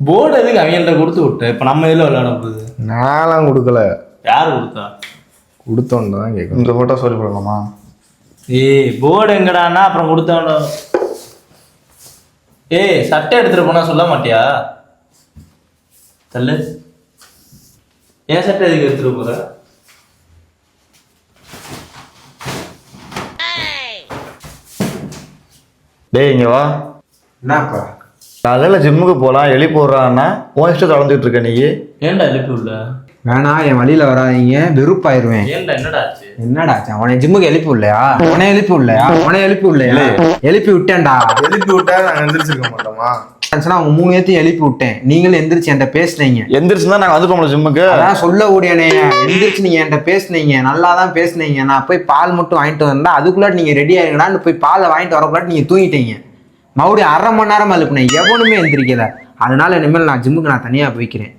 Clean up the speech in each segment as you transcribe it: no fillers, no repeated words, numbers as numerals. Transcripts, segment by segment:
Board எதுக்கு அவங்கள்ட்ட கொடுத்து விட்டேன்? இப்போ நம்ம இதில் விளையாட போகுது. நான்லாம் கொடுக்கல. யார் கொடுத்தா? கொடுத்தோன்னு தான் கேட்கணும். இந்த ஃபோட்டோ சொல்லி போடலாமா? ஏய் போர்டு எங்கடான்னா அப்புறம் கொடுத்தோன்னு. ஏய் சட்டை எடுத்துட்டு போனா சொல்ல மாட்டியா? தள்ளு. ஏன் சட்டை எதுக்கு எடுத்துட்டு போற? டேய் இங்க வா. என்னப்பா? காலையில் ஜிம்முக்கு போகலாம் எழுப்பி போடுறான்னா உன் இஷ்டத்தை வளர்ந்துட்டு இருக்க நீ. ஏன்டா எழுப்பி விடல? வேணாம், என் வழியில வராதீங்க, வெறுப்பாயிருவேன். ஏன்டா என்னடா ஆச்சு? என்னடா உன்னை ஜிம்முக்கு எழுப்பி விடலையா? உன்னை எழுப்பி விடலையா? எழுப்பி விட்டேன்டா. எழுப்பி விட்டா நாங்க எந்திரிச்சிருக்க மாட்டோமா? அவங்க 3 ஏத்தையும் எழுப்பி விட்டேன். நீங்களும் எந்திரிச்சு என்கிட்ட பேசுனீங்க. எந்திரிச்சு தான் நாங்கள் வந்துட்டோம்ல ஜிம்முக்கு. அதான் சொல்ல கூடியனே. எந்திரிச்சு நீங்க என்கிட்ட பேசுனீங்க, நல்லா தான் பேசுனீங்க. நான் போய் பால் மட்டும் வாங்கிட்டு வந்தா அதுக்குள்ள நீங்க ரெடி ஆயிருங்கடான்னு போய் பாலை வாங்கிட்டு வரக்குள்ளாட்டி நீங்க தூங்கிட்டீங்க. மறுபடியும் 1/2 மணி நேரம் எழுப்புனேன், எவனுமே எந்திரிக்கல. அதனால இனிமேல் நான் ஜிம்முக்கு நான் தனியா போய்க்கிறேன்.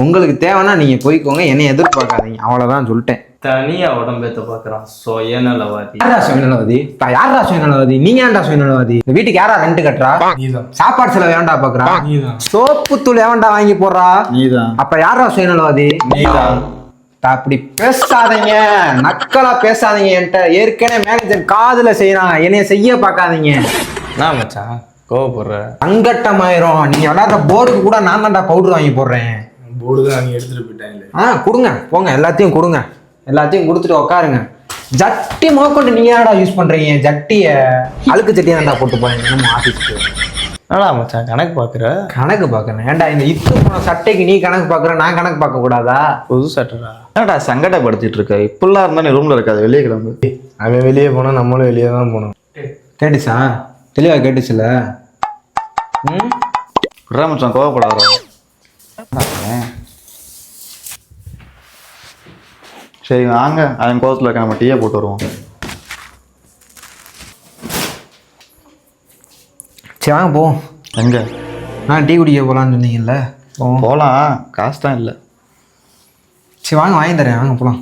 உங்களுக்கு தேவைன்னா நீங்க போய்க்கோங்க, என்னை எதிர்பார்க்காதீங்க, அவ்வளவுதான் சொல்லிட்டேன். தனியா உடம்பேத்த பாக்குறான் சுயநலவாதி. யாரா சுயநலவாதி? யாரா சுயநலவாதி? நீங்க ஏன்டா சுயநலவாதி? இந்த வீட்டுக்கு யாரா ரெண்ட் கட்டுறா? சாப்பாடு செலவு ஏன்டா பாக்குறா? சோப்பு தூள் ஏன்டா வாங்கி போடுறா? நீதான். அப்ப யாரா சுயநலவாதி? நீதான். அப்படி பேசாதீங்க, நக்கலா பேசாதீங்க. என்கிட்ட ஏற்கனவே மேனேஜர் காதுல செய்யறான், என்னைய செய்ய பார்க்காதீங்க. நான் மச்சான் கோவப்படுற. அங்கட்டமாயிரும். நீங்க விளையாடுற போர்டுக்கு கூட நான் தான்டா பவுடர் வாங்கி போடுறேன். போர்டு தான் நீங்க எடுத்துட்டு போயிட்டாங்களே. கொடுங்க, போங்க, எல்லாத்தையும் கொடுங்க. எல்லாத்தையும் கொடுத்துட்டு உட்காருங்க. ஜட்டி முதற்கொண்டு நீங்க ஏன்டா யூஸ் பண்றீங்க? ஜட்டிய அழுக்கு ஜட்டியை தான்டா போட்டு போறீங்க நம்ம ஆஃபீஸ்க்கு. என்னடா மச்சான் கணக்கு பாக்குற? கணக்கு பாக்குறேன். ஏன்டா இந்த இத்து போன சட்டைக்கு நீ கணக்கு பாக்குற, நான் கணக்கு பார்க்க கூடாதா? புது சட்டடா. என்னடா சங்கடப்படுத்திட்டு இருக்க? இப்பெல்லாம் இருந்தா நீ ரூம்ல இருக்காது, வெளியே கிளம்பு. அவன் வெளியே போனா நம்மளும் வெளியே தான் போனோம். கேட்டுச்சா? தெளிவா கேட்டுச்சுல? மச்சான் கோவப்படாத. சரி வாங்க, அவன் கோவத்தில் இருக்க, நம்ம டீயை போட்டு வருவோம். சரி வாங்க போவோம். எங்க? நான் டீ குடிக்க போகலான்னு சொன்னீங்கல்ல, போகலாம், காசு தான் இல்லை. சரி வாங்க, வாங்கி தரேன், வாங்க போகலாம்.